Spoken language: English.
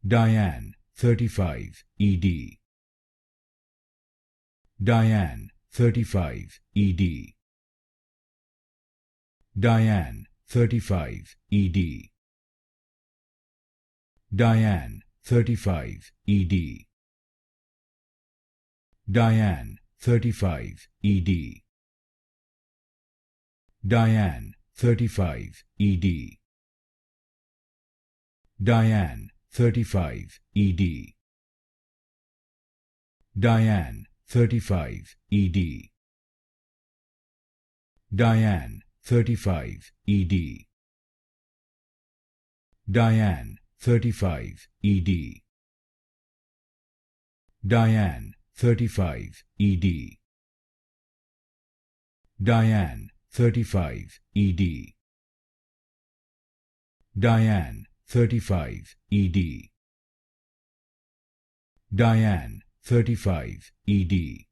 Diane-35 ED. Diane-35 ED. Diane-35 ED. Diane-35 ED. Diane-35 ED. Diane-35 ED. Diane-35 ED. Diane-35 ED. Diane-35 ED. Diane-35 ED. Diane-35 ED. Diane-35 ED. Diane-35 ED. Diane-35 ED.